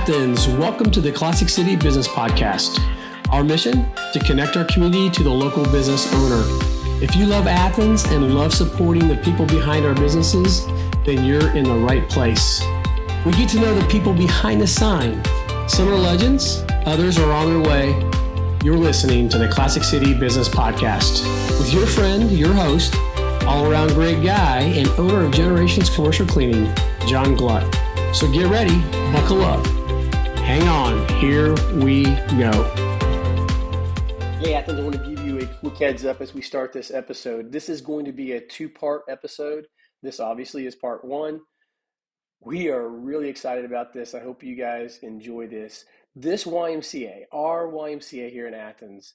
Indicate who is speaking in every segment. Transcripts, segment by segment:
Speaker 1: Athens, welcome to the Classic City Business Podcast. Our mission, to connect our community to the local business owner. If you love Athens and love supporting the people behind our businesses, then you're in the right place. We get to know the people behind the sign. Some are legends, others are on their way. You're listening to the Classic City Business Podcast with your friend, your host, all-around great guy, and owner of Generations Commercial Cleaning, John Glutt. So get ready, buckle up. Hang on, here we go. Hey Athens, I want to give you a quick heads up as we start this episode. This is going to be a two-part episode. This obviously is part one. We are really excited about this. I hope you guys enjoy this. This YMCA, our YMCA here in Athens,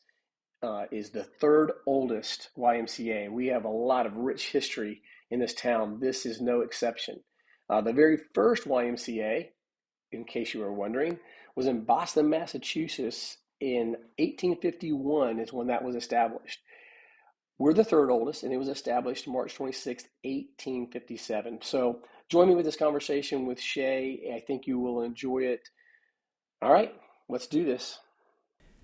Speaker 1: is the third oldest YMCA. We have a lot of rich history in this town. This is no exception. The very first YMCA, in case you were wondering, was in Boston, Massachusetts in 1851 is when that was established. We're the third oldest, and it was established March 26, 1857. So join me with this conversation with Shae. I think you will enjoy it. All right, let's do this.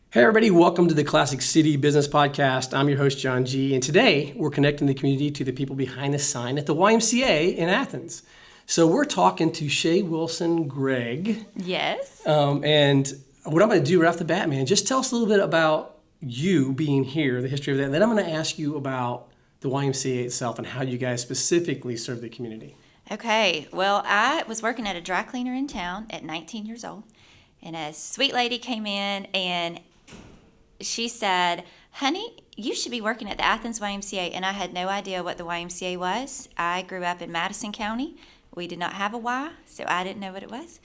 Speaker 1: Hey everybody, welcome to the Classic City Business Podcast. I'm your host, John G. And today we're connecting the community to the people behind the sign at the YMCA in Athens. So we're talking to Shae Wilson-Gregg.
Speaker 2: Yes.
Speaker 1: And what I'm going to do right off the bat, man, just tell us a little bit about you being here, the history of that. And then I'm going to ask you about the YMCA itself and how you guys specifically serve the community.
Speaker 2: Okay. Well, I was working at a dry cleaner in town at 19 years old. And a sweet lady came in and she said, honey, you should be working at the Athens YMCA. And I had no idea what the YMCA was. I grew up in Madison County. We did not have a Y, so I didn't know what it was.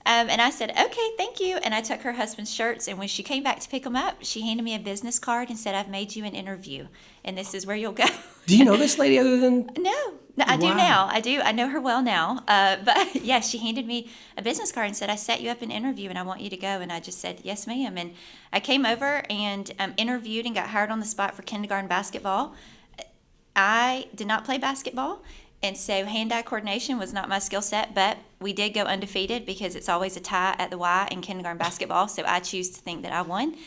Speaker 2: And I said, okay, thank you. And I took her husband's shirts. And when she came back to pick them up, she handed me a business card and said, I've made you an interview. And this is where you'll go.
Speaker 1: Do you know this lady other than?
Speaker 2: No, I do now. I do. I know her well now. But yeah, she handed me a business card and said, I set you up an interview and I want you to go. And I just said, yes, ma'am. And I came over and interviewed and got hired on the spot for kindergarten basketball. I did not play basketball. And so hand-eye coordination was not my skill set, but we did go undefeated because it's always a tie at the Y in kindergarten basketball. So I choose to think that I won.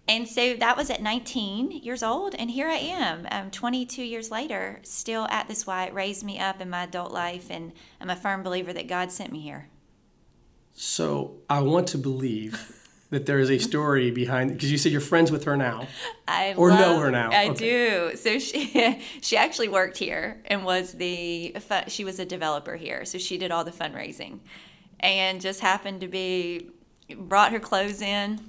Speaker 2: And so that was at 19 years old, and here I am, 22 years later, still at this Y. It raised me up in my adult life, and I'm a firm believer that God sent me here.
Speaker 1: So I want to believe that there is a story behind, because you said you're friends with her now, know her now.
Speaker 2: I do. So she actually worked here and she was a developer here, so she did all the fundraising, and just happened to brought her clothes in.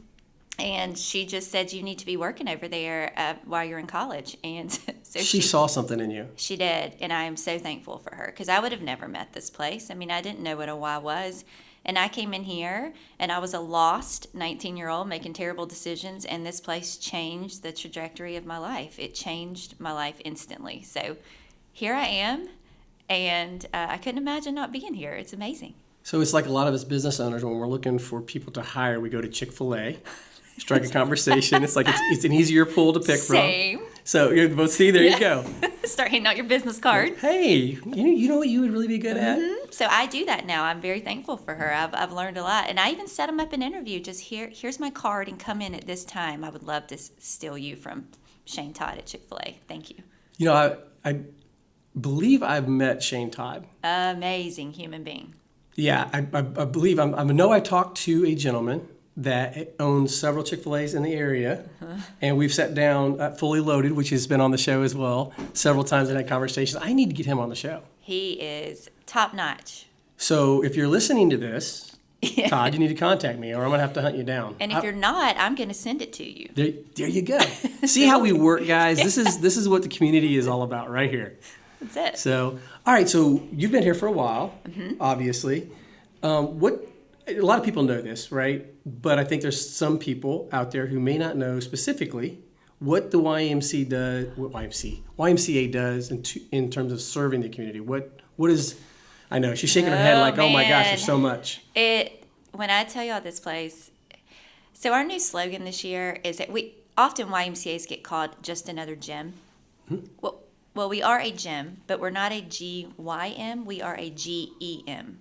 Speaker 2: And she just said, you need to be working over there while you're in college. And so
Speaker 1: she saw something in you.
Speaker 2: She did. And I am so thankful for her because I would have never met this place. I mean, I didn't know what a Y was. And I came in here and I was a lost 19-year-old making terrible decisions. And this place changed the trajectory of my life. It changed my life instantly. So here I am. And I couldn't imagine not being here. It's amazing.
Speaker 1: So it's like a lot of us business owners, when we're looking for people to hire, we go to Chick-fil-A. Strike a conversation. It's like it's an easier pool to pick
Speaker 2: Same.
Speaker 1: from. So you're both there you go.
Speaker 2: Start handing out your business card.
Speaker 1: Hey, you know what you would really be good at?
Speaker 2: Mm-hmm. So I do that now. I'm very thankful for her. I've learned a lot. And I even set them up an interview. Just here's my card and come in at this time. I would love to steal you from Shane Todd at Chick-fil-A. Thank you.
Speaker 1: You know, I believe I've met Shane Todd.
Speaker 2: Amazing human being.
Speaker 1: Yeah, I believe I know I talked to a gentleman that owns several Chick-fil-A's in the area, and we've sat down at Fully Loaded, which has been on the show as well, several times and had conversations. I need to get him on the show.
Speaker 2: He is top notch.
Speaker 1: So if you're listening to this, Todd, you need to contact me, or I'm going to have to hunt you down.
Speaker 2: And if you're not, I'm going to send it to you.
Speaker 1: There you go. See how we work, guys? This is what the community is all about right here.
Speaker 2: That's it.
Speaker 1: So, all right, so you've been here for a while, obviously. A lot of people know this, right? But I think there's some people out there who may not know specifically what the YMCA does in terms of serving the community. What is? I know she's shaking her head like,
Speaker 2: man.
Speaker 1: Oh my gosh, there's so much.
Speaker 2: When I tell y'all this place, so our new slogan this year is that often YMCA's get called just another gym. Well, we are a gym, but we're not a GYM. We are a GEM.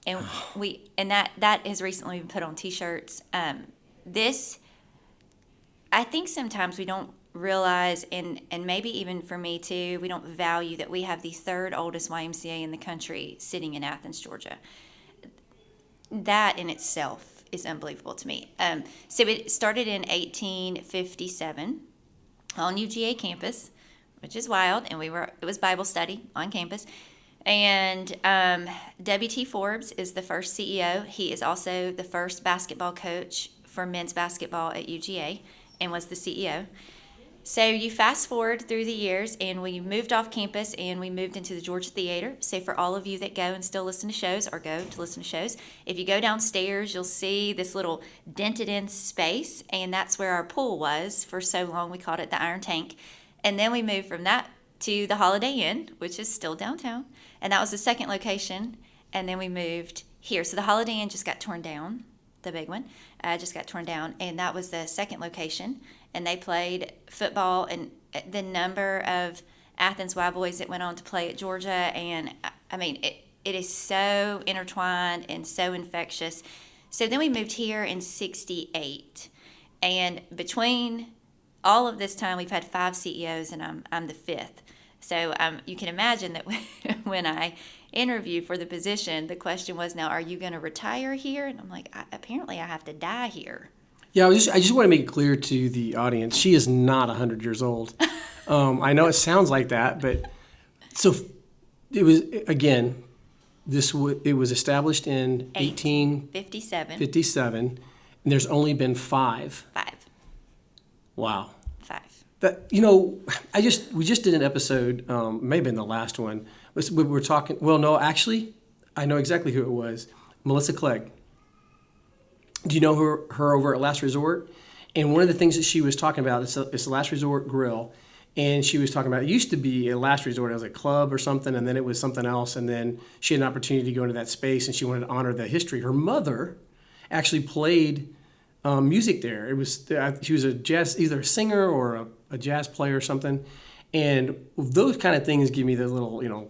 Speaker 2: and that has recently been put on T-shirts. This, I think sometimes we don't realize, and maybe even for me too, we don't value that we have the third oldest YMCA in the country sitting in Athens, Georgia. That in itself is unbelievable to me. So it started in 1857 on UGA campus, which is wild, and it was Bible study on campus. And W.T. Forbes is the first CEO. He is also the first basketball coach for men's basketball at UGA and was the CEO. So you fast forward through the years, and we moved off campus and we moved into the Georgia Theater. So for all of you that go and still listen to shows or go to listen to shows, if you go downstairs, you'll see this little dented in space, and that's where our pool was for so long. We called it the Iron Tank. And then we moved from that to the Holiday Inn, which is still downtown. And that was the second location. And then we moved here. So the Holiday Inn just got torn down, the big one, just got torn down. And that was the second location. And they played football, and the number of Athens Y boys that went on to play at Georgia. And I mean, it is so intertwined and so infectious. So then we moved here in 68. And between all of this time, we've had 5 CEOs, and I'm the 5th. So you can imagine that when I interviewed for the position, the question was, now, are you going to retire here? And I'm like, apparently I have to die here.
Speaker 1: Yeah, I just want to make it clear to the audience, she is not 100 years old. I know it sounds like that, but so it was, again, it was established in 1857, and there's only been 5.
Speaker 2: 5.
Speaker 1: Wow.
Speaker 2: 5.
Speaker 1: That, we just did an episode, maybe in the last one. We were talking. Well, no, actually, I know exactly who it was. Melissa Clegg. Do you know her over at Last Resort? And one of the things that she was talking about is the Last Resort Grill, and she was talking about, it used to be a Last Resort, it was a club or something, and then it was something else, and then she had an opportunity to go into that space, and she wanted to honor the history. Her mother actually played music there. She was either a singer or a jazz player or something, and those kind of things give me the little, what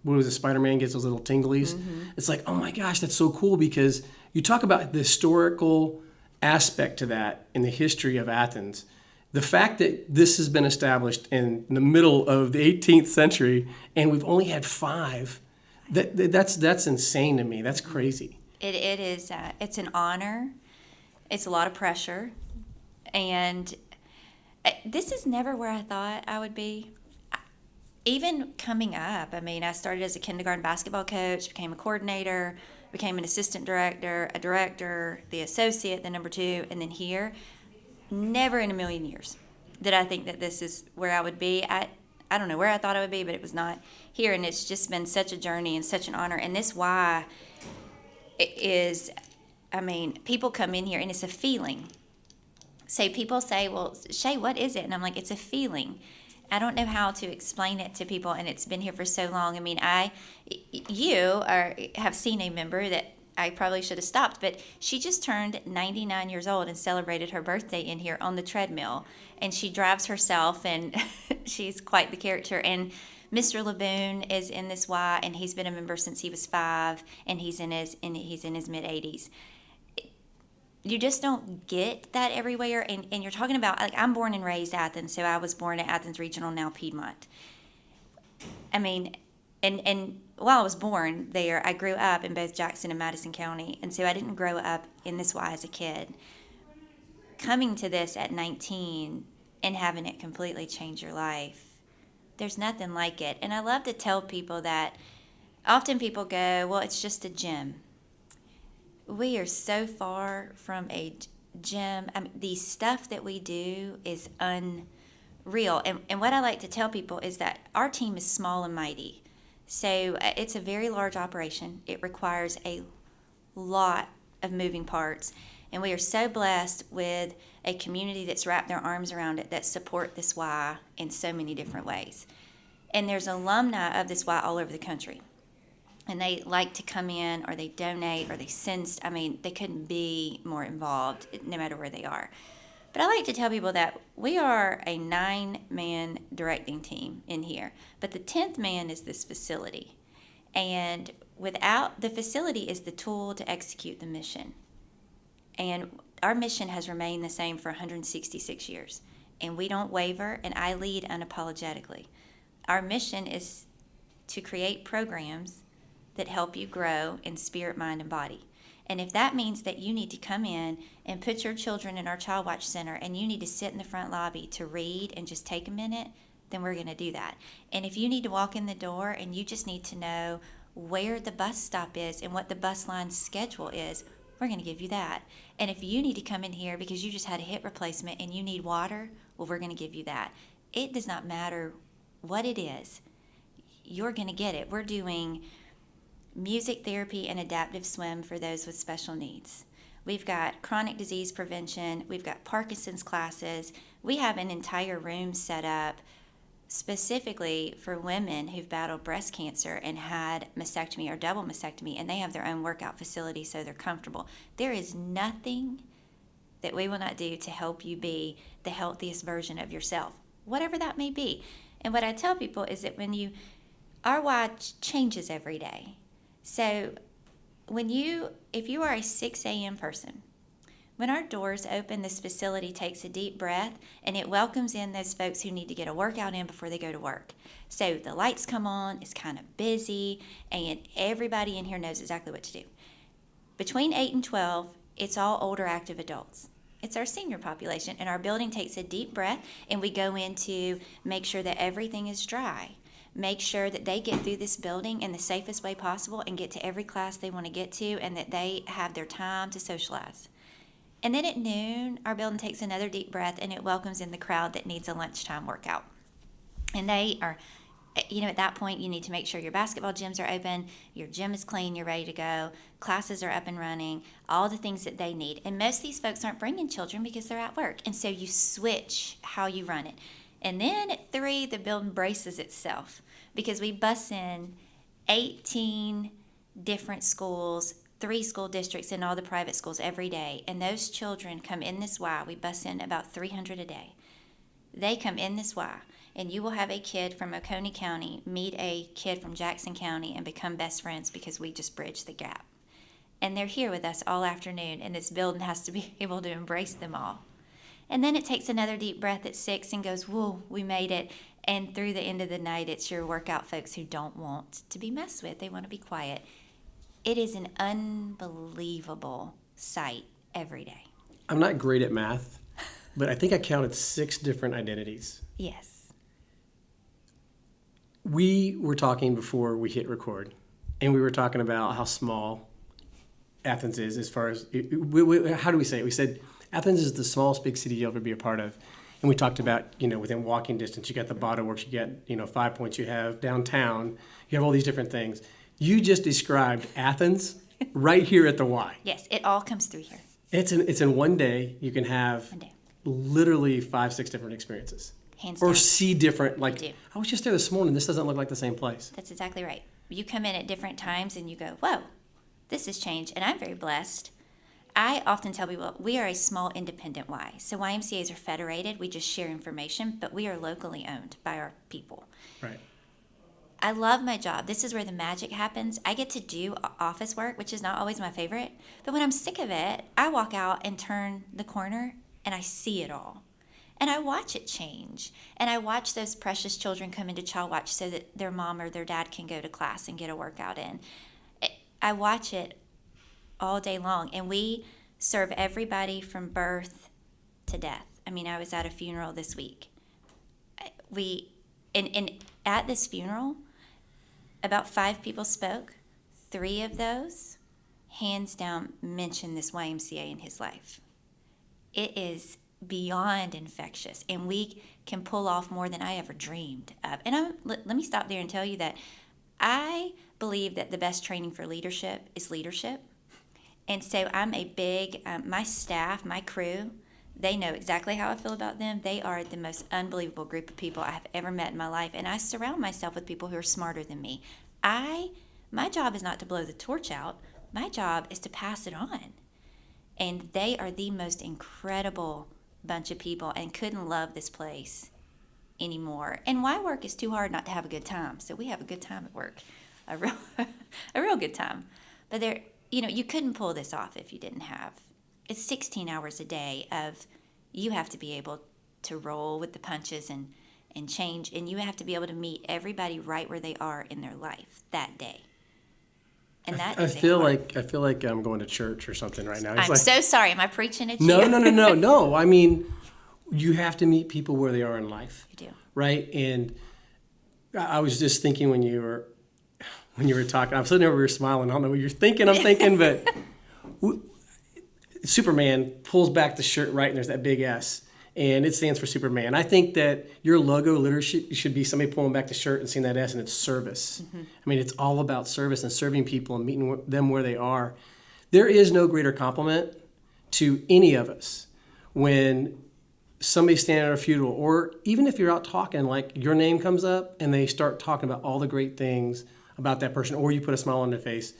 Speaker 1: was it, Spider-Man gets those little tinglies. Mm-hmm. It's like, oh my gosh, that's so cool, because you talk about the historical aspect to that in the history of Athens. The fact that this has been established in the middle of the 18th century, and we've only had 5, that's insane to me. That's crazy.
Speaker 2: It is. It's an honor. It's a lot of pressure, and this is never where I thought I would be. Even coming up, I mean, I started as a kindergarten basketball coach, became a coordinator, became an assistant director, a director, the associate, the number 2, and then here. Never in a million years did I think that this is where I would be. I don't know where I thought I would be, but it was not here, and it's just been such a journey and such an honor. And this why is, I mean, people come in here, and it's a feeling. So people say, well, Shae, what is it? And I'm like, it's a feeling. I don't know how to explain it to people, and it's been here for so long. I mean, you have seen a member that I probably should have stopped, but she just turned 99 years old and celebrated her birthday in here on the treadmill, and she drives herself, and she's quite the character. And Mr. Laboon is in this Y, and he's been a member since he was 5, and he's in his mid-80s. You just don't get that everywhere, and you're talking about, like, I'm born and raised Athens, so I was born at Athens Regional, now Piedmont. I mean, and while I was born there, I grew up in both Jackson and Madison County, and so I didn't grow up in this Y as a kid. Coming to this at 19 and having it completely change your life, there's nothing like it. And I love to tell people that often people go, well, it's just a gym. We are so far from a gym. I mean, the stuff that we do is unreal. And what I like to tell people is that our team is small and mighty. So it's a very large operation. It requires a lot of moving parts. And we are so blessed with a community that's wrapped their arms around it, that support this Y in so many different ways. And there's alumni of this Y all over the country. And they like to come in, or they donate, or they send. I mean, they couldn't be more involved no matter where they are. But I like to tell people that we are a 9-man directing team in here. But the 10th man is this facility. And without the facility is the tool to execute the mission. And our mission has remained the same for 166 years. And we don't waver, and I lead unapologetically. Our mission is to create programs that help you grow in spirit, mind, and body. And if that means that you need to come in and put your children in our Child Watch Center and you need to sit in the front lobby to read and just take a minute, then we're going to do that. And if you need to walk in the door and you just need to know where the bus stop is and what the bus line schedule is, we're going to give you that. And if you need to come in here because you just had a hip replacement and you need water, well, we're going to give you that. It does not matter what it is. You're going to get it. We're doing music therapy and adaptive swim for those with special needs. We've got chronic disease prevention. We've got Parkinson's classes. We have an entire room set up specifically for women who've battled breast cancer and had mastectomy or double mastectomy, and they have their own workout facility so they're comfortable. There is nothing that we will not do to help you be the healthiest version of yourself, whatever that may be. And what I tell people is that our watch changes every day. So if you are a 6 a.m. person, when our doors open, this facility takes a deep breath and it welcomes in those folks who need to get a workout in before they go to work. So the lights come on, it's kind of busy, and everybody in here knows exactly what to do. Between 8 and 12, it's all older active adults. It's our senior population, and our building takes a deep breath, and we go in to make sure that everything is dry. Make sure that they get through this building in the safest way possible and get to every class they want to get to, and that they have their time to socialize. And then at noon, our building takes another deep breath and it welcomes in the crowd that needs a lunchtime workout. And they are, at that point, you need to make sure your basketball gyms are open, your gym is clean, you're ready to go, classes are up and running, all the things that they need. And most of these folks aren't bringing children because they're at work. And so you switch how you run it. And then at 3, the building braces itself because we bus in 18 different schools, 3 school districts, and all the private schools every day. And those children come in this Y. We bus in about 300 a day. They come in this Y. And you will have a kid from Oconee County meet a kid from Jackson County and become best friends because we just bridge the gap. And they're here with us all afternoon, and this building has to be able to embrace them all. And then it takes another deep breath at 6 and goes, whoa, we made it. And through the end of the night, it's your workout folks who don't want to be messed with. They want to be quiet. It is an unbelievable sight every day.
Speaker 1: I'm not great at math, but I think I counted 6 different identities.
Speaker 2: Yes.
Speaker 1: We were talking before we hit record, and we were talking about how small Athens is as far as, how do we say it? We said Athens is the smallest big city you'll ever be a part of. And we talked about, within walking distance, you got the Bottle Works, you get, 5 Points, you have downtown, you have all these different things. You just described Athens right here at the Y.
Speaker 2: Yes, it all comes through here.
Speaker 1: It's in one day. You can have literally 5, 6 different experiences.
Speaker 2: Hands down.
Speaker 1: Or see different,
Speaker 2: I
Speaker 1: was just there this morning. This doesn't look like the same place.
Speaker 2: That's exactly right. You come in at different times and you go, whoa, this has changed. And I'm very blessed. I often tell people we are a small independent Y. So YMCAs are federated. We just share information, but we are locally owned by our people.
Speaker 1: Right.
Speaker 2: I love my job. This is where the magic happens. I get to do office work, which is not always my favorite. But when I'm sick of it, I walk out and turn the corner and I see it all. And I watch it change. And I watch those precious children come into Child Watch so that their mom or their dad can go to class and get a workout in. I watch it all day long. And we serve everybody from birth to death. I was at a funeral this week. At this funeral, about 5 people spoke. 3 of those, hands down, mentioned this YMCA in his life. It is beyond infectious, and we can pull off more than I ever dreamed of. And let me stop there and tell you that I believe that the best training for leadership is leadership. And so I'm a big, my staff, my crew, they know exactly how I feel about them. They are the most unbelievable group of people I have ever met in my life. And I surround myself with people who are smarter than me. My job is not to blow the torch out. My job is to pass it on. And they are the most incredible bunch of people and couldn't love this place anymore. And why work is too hard not to have a good time. So we have a good time at work. a real a real good time. But there, you couldn't pull this off if you didn't have. It's 16 hours a day of you have to be able to roll with the punches and change, and you have to be able to meet everybody right where they are in their life that day. And that
Speaker 1: I feel like I'm going to church or something right now.
Speaker 2: I'm so sorry. Am I preaching at
Speaker 1: No,
Speaker 2: you?
Speaker 1: No. I mean, you have to meet people where they are in life.
Speaker 2: You do.
Speaker 1: Right? And I was just thinking when you were talking, I'm sitting over here smiling. I don't know what you're thinking. I'm thinking, but Superman pulls back the shirt, right? And there's that big S. And it stands for Superman. I think that your logo literally should be somebody pulling back the shirt and seeing that S, and it's service. Mm-hmm. I mean, it's all about service and serving people and meeting them where they are. There is no greater compliment to any of us when somebody's standing at a funeral, or even if you're out talking, like your name comes up and they start talking about all the great things about that person, or you put a smile on their face.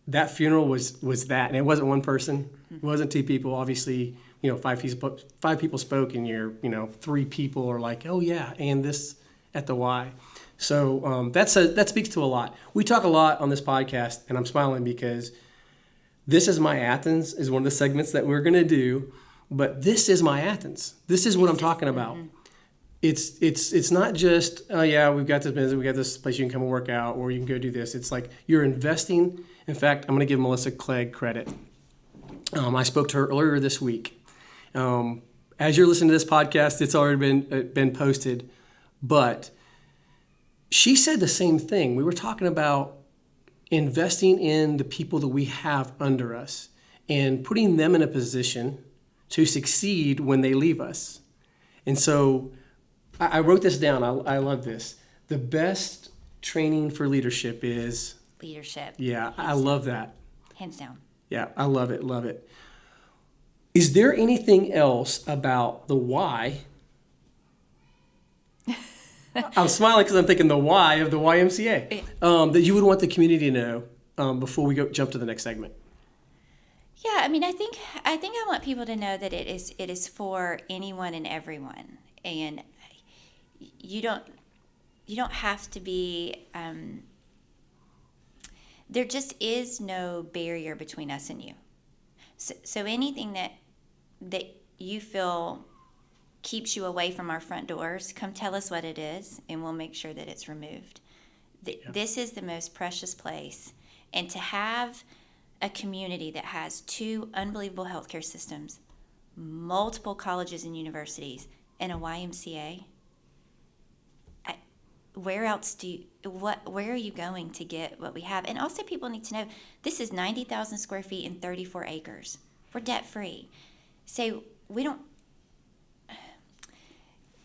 Speaker 1: That funeral was that, and it wasn't one person. It wasn't two people. Obviously, five people spoke, and 3 people are like, oh yeah, and this at the Y. So that speaks to a lot. We talk a lot on this podcast, and I'm smiling because This is My Athens is one of the segments that we're going to do, but this is my Athens. This is what I'm talking about. Mm-hmm. It's not just, oh yeah, we've got this business, we got this place you can come and work out, or you can go do this. It's like you're investing. In fact, I'm going to give Melissa Clegg credit. I spoke to her earlier this week. As you're listening to this podcast, it's already been posted, but she said the same thing. We were talking about investing in the people that we have under us and putting them in a position to succeed when they leave us. And so I wrote this down. I love this. The best training for leadership is
Speaker 2: leadership.
Speaker 1: Yeah, I love that.
Speaker 2: Hands down.
Speaker 1: Yeah, I love it. Love it. Is there anything else about the why? I'm smiling because I'm thinking the why of the YMCA that you would want the community to know before we jump to the next segment.
Speaker 2: Yeah, I mean, I think I want people to know that it is for anyone and everyone, and you don't have to be. There just is no barrier between us and you. So anything that you feel keeps you away from our front doors, come tell us what it is, and we'll make sure that it's removed. This is the most precious place, and to have a community that has 2 unbelievable healthcare systems, multiple colleges and universities, and a YMCA. Where else where are you going to get what we have? And also people need to know this is 90,000 square feet and 34 acres. We're debt free. So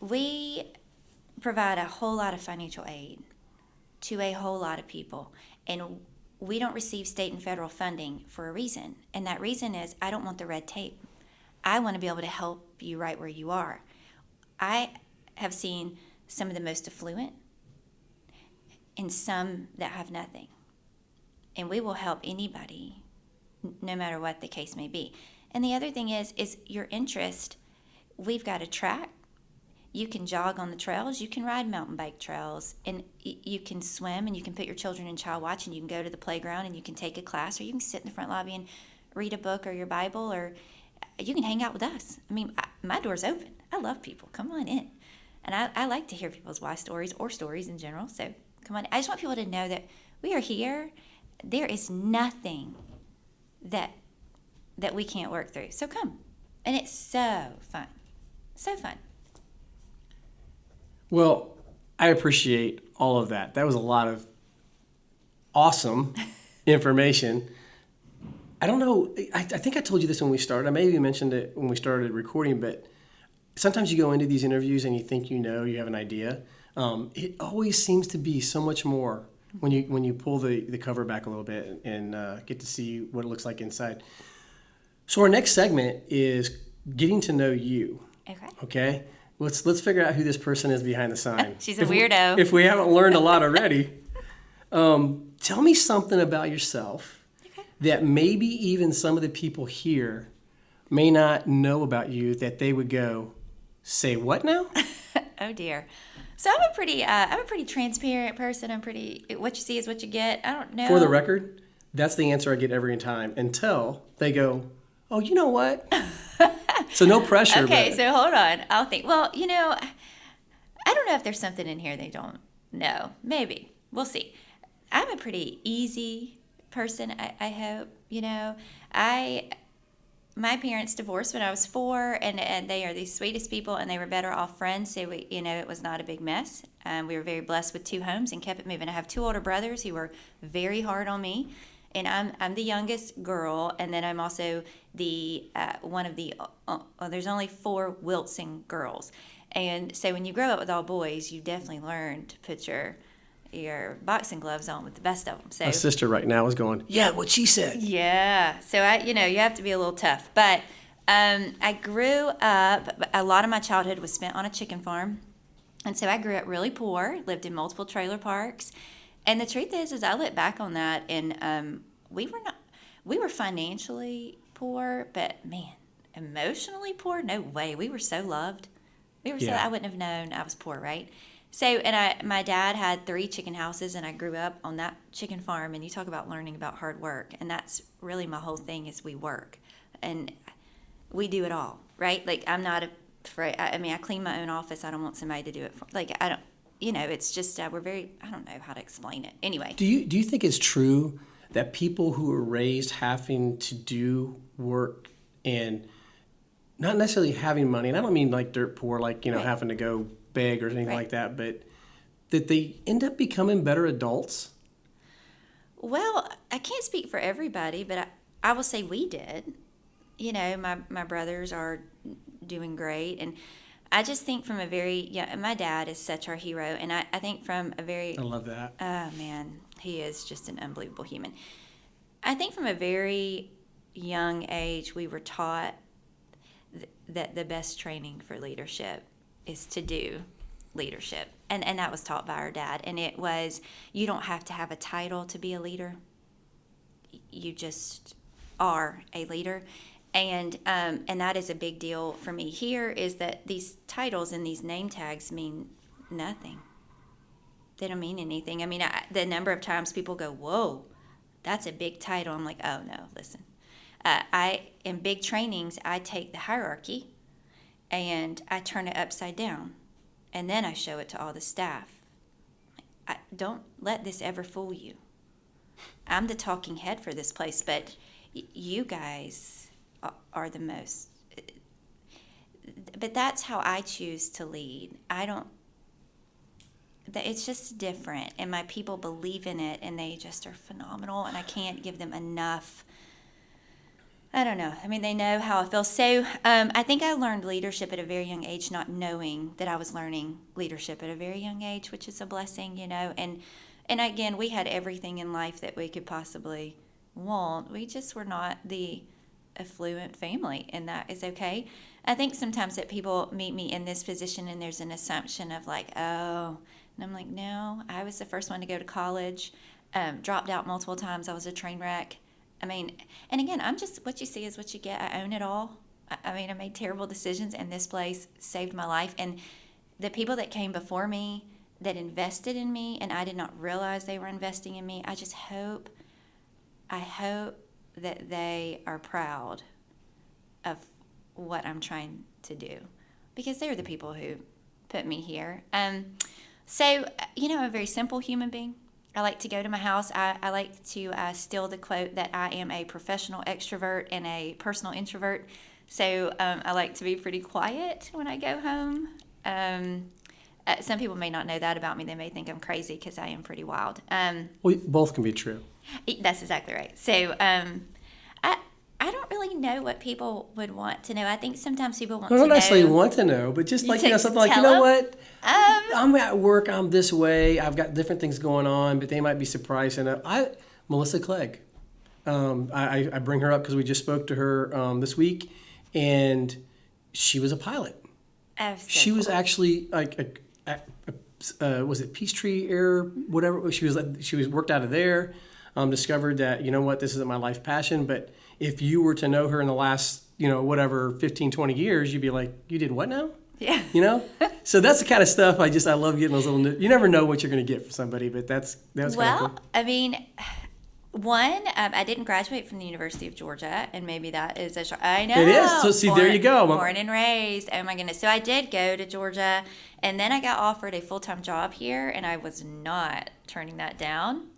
Speaker 2: we provide a whole lot of financial aid to a whole lot of people. And we don't receive state and federal funding for a reason. And that reason is I don't want the red tape. I want to be able to help you right where you are. I have seen some of the most affluent and some that have nothing. And we will help anybody, no matter what the case may be. And the other thing is your interest. We've got a track. You can jog on the trails. You can ride mountain bike trails. And you can swim, and you can put your children in child watch, and you can go to the playground, and you can take a class, or you can sit in the front lobby and read a book or your Bible, or you can hang out with us. I mean, my door's open. I love people. Come on in. And I like to hear people's why stories or stories in general. So come on. I just want people to know that we are here. There is nothing that we can't work through. So come. And it's so fun. So fun.
Speaker 1: Well, I appreciate all of that. That was a lot of awesome information. I don't know. I think I told you this when we started. I maybe mentioned it when we started recording, but sometimes you go into these interviews and you think you have an idea. It always seems to be so much more when you pull the cover back a little bit and get to see what it looks like inside. So our next segment is getting to know you. Okay. Let's figure out who this person is behind the sign.
Speaker 2: She's a weirdo.
Speaker 1: If we haven't learned a lot already, tell me something about yourself that maybe even some of the people here may not know about you that they would go, say what now?
Speaker 2: Oh dear. So I'm a pretty transparent person. I'm pretty, what you see is what you get. I don't know.
Speaker 1: For the record, that's the answer I get every time until they go, oh, you know what? So no pressure.
Speaker 2: Okay,
Speaker 1: but
Speaker 2: so hold on. I'll think. Well, I don't know if there's something in here they don't know. Maybe. We'll see. I'm a pretty easy person, I hope. My parents divorced when I was 4, and they are the sweetest people, and they were better off friends, so it was not a big mess. We were very blessed with 2 homes and kept it moving. I have 2 older brothers who were very hard on me, and I'm the youngest girl, and then I'm also the one of the there's only 4 Wilson girls, and so when you grow up with all boys, you definitely learn to put your boxing gloves on with the best of them. So
Speaker 1: my sister right now is going, yeah, what she said.
Speaker 2: yeah. So you have to be a little tough. But I grew up. A lot of my childhood was spent on a chicken farm, and so I grew up really poor. Lived in multiple trailer parks, and the truth is I look back on that, and we were financially poor, but man, emotionally poor. No way. We were so loved. We were so.
Speaker 1: Yeah.
Speaker 2: I wouldn't have known I was poor, right? So, and my dad had 3 chicken houses, and I grew up on that chicken farm. And you talk about learning about hard work, and that's really my whole thing is we work, and we do it all, right? Like I'm not afraid. I mean, I clean my own office. I don't want somebody to do it for. Like I don't. It's just we're very. I don't know how to explain it. Anyway.
Speaker 1: Do you think it's true that people who are raised having to do work and not necessarily having money, and I don't mean like dirt poor, like
Speaker 2: Right.
Speaker 1: having to go beg or anything
Speaker 2: Right.
Speaker 1: like that, but that they end up becoming better adults?
Speaker 2: Well, I can't speak for everybody, but I will say we did. My brothers are doing great, and I just think from a very my dad is such our hero, and I think from a very
Speaker 1: I love that.
Speaker 2: oh man, he is just an unbelievable human. I think from a very young age we were taught that the best training for leadership is to do leadership, and that was taught by our dad, and it was you don't have to have a title to be a leader. You just are a leader, and that is a big deal for me here is that these titles and these name tags mean nothing. They don't mean anything. I mean, the number of times people go, whoa, that's a big title. I'm like, oh no, listen, in big trainings I take the hierarchy and I turn it upside down, and then I show it to all the staff. Don't let this ever fool you. I'm the talking head for this place, but you guys are the most. But that's how I choose to lead. It's just different, and my people believe in it, and they just are phenomenal, and I can't give them enough. I don't know. I mean, they know how I feel. So I think I learned leadership at a very young age, not knowing that I was learning leadership at a very young age, which is a blessing, And again, we had everything in life that we could possibly want. We just were not the affluent family, and that is okay. I think sometimes that people meet me in this position, and there's an assumption of like, oh, and I'm like, no, I was the first one to go to college, dropped out multiple times. I was a train wreck. I mean, and again, I'm just, what you see is what you get. I own it all. I mean, I made terrible decisions, and this place saved my life. And the people that came before me that invested in me, and I did not realize they were investing in me, I hope that they are proud of what I'm trying to do, because they're the people who put me here. So, I'm a very simple human being. I like to go to my house. I like to steal the quote that I am a professional extrovert and a personal introvert. So I like to be pretty quiet when I go home. Some people may not know that about me. They may think I'm crazy because I am pretty wild.
Speaker 1: Well, both can be true.
Speaker 2: That's exactly right. So I don't really know what people would want to know. I think sometimes people want to know.
Speaker 1: I don't necessarily want to know, but just like, something like, you know what? I'm at work, I'm this way, I've got different things going on, but they might be surprised. And Melissa Clegg, I bring her up because we just spoke to her this week, and she was a pilot. She was actually like was it Peachtree Air, whatever? She was worked out of there. Discovered that, you know what, this isn't my life passion, but if you were to know her in the last, 15, 20 years, you'd be like, you did what now?
Speaker 2: Yeah.
Speaker 1: You know? So that's the kind of stuff I love getting those little, you never know what you're going to get from somebody, but that was kind of cool.
Speaker 2: I mean, one, I didn't graduate from the University of Georgia, and maybe that is I know.
Speaker 1: It is. So see, there you go.
Speaker 2: Born and raised. Oh my goodness. So I did go to Georgia, and then I got offered a full-time job here, and I was not turning that down.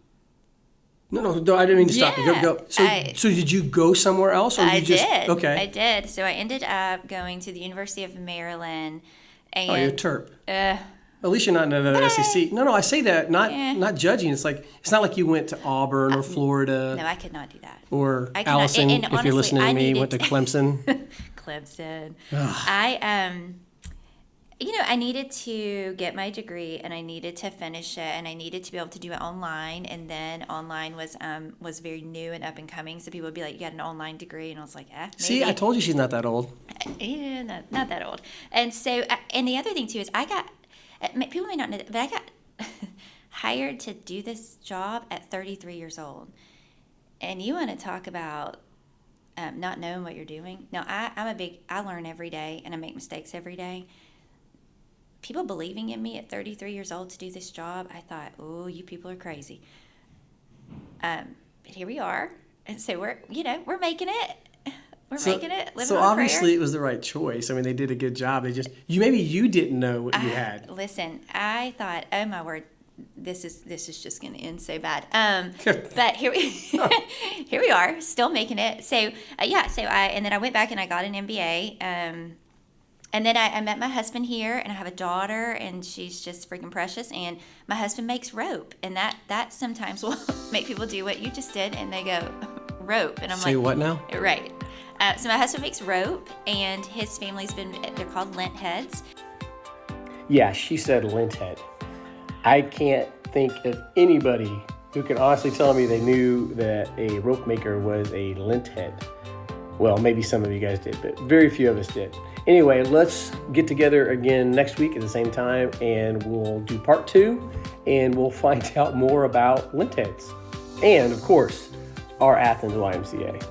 Speaker 1: No, I didn't mean to stop you. Go. So did you go somewhere else? Or
Speaker 2: I did.
Speaker 1: Okay.
Speaker 2: I did. So I ended up going to the University of Maryland. And,
Speaker 1: you're a terp. At least you're not in another SEC. No, I say that not judging. It's not like you went to Auburn or Florida.
Speaker 2: No, I could not do that.
Speaker 1: Or Allison, and if you're listening to me, went to Clemson.
Speaker 2: Clemson. I needed to get my degree, and I needed to finish it, and I needed to be able to do it online. And then online was very new and up and coming, so people would be like, "You got an online degree," and I was like, maybe.
Speaker 1: See, I told you she's not that old.
Speaker 2: Yeah, not that old. And so, and the other thing too is people may not know, but I got hired to do this job at 33 years old. And you want to talk about not knowing what you're doing? No, I learn every day, and I make mistakes every day. People believing in me at 33 years old to do this job, I thought, oh, you people are crazy. But here we are, and so we're making it. We're making it. Living
Speaker 1: so
Speaker 2: on
Speaker 1: obviously
Speaker 2: prayer.
Speaker 1: It was the right choice. I mean, they did a good job. Maybe you didn't know what you had.
Speaker 2: Listen, I thought, oh my word, this is just going to end so bad. But here we are, still making it. So and then I went back and I got an MBA. And then I met my husband here, and I have a daughter, and she's just freaking precious. And my husband makes rope, and that sometimes will make people do what you just did, and they go rope, and I'm
Speaker 1: Say what now?
Speaker 2: Right. So my husband makes rope, and his family's they're called lint heads.
Speaker 1: Yeah, she said lint head. I can't think of anybody who can honestly tell me they knew that a rope maker was a lint head. Well, maybe some of you guys did, but very few of us did. Anyway, let's get together again next week at the same time, and we'll do part 2, and we'll find out more about lint heads. And, of course, our Athens YMCA.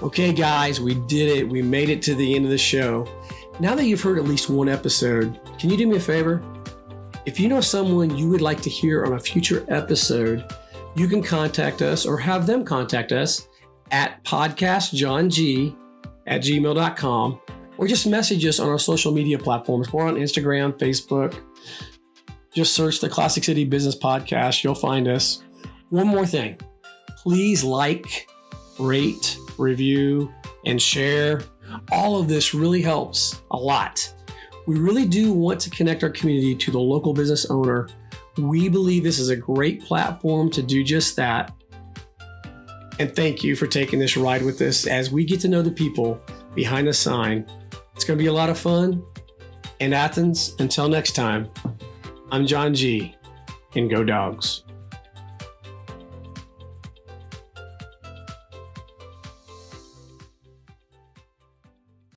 Speaker 1: Okay, guys, we did it. We made it to the end of the show. Now that you've heard at least one episode, can you do me a favor? If you know someone you would like to hear on a future episode, you can contact us or have them contact us at podcastjohng@gmail.com, or just message us on our social media platforms. We're on Instagram, Facebook. Just search the Classic City Business Podcast. You'll find us. One more thing. Please like, rate, review, and share. All of this really helps a lot. We really do want to connect our community to the local business owner. We believe this is a great platform to do just that. And thank you for taking this ride with us as we get to know the people behind the sign. It's going to be a lot of fun. And Athens, until next time, I'm John G. And go Dogs.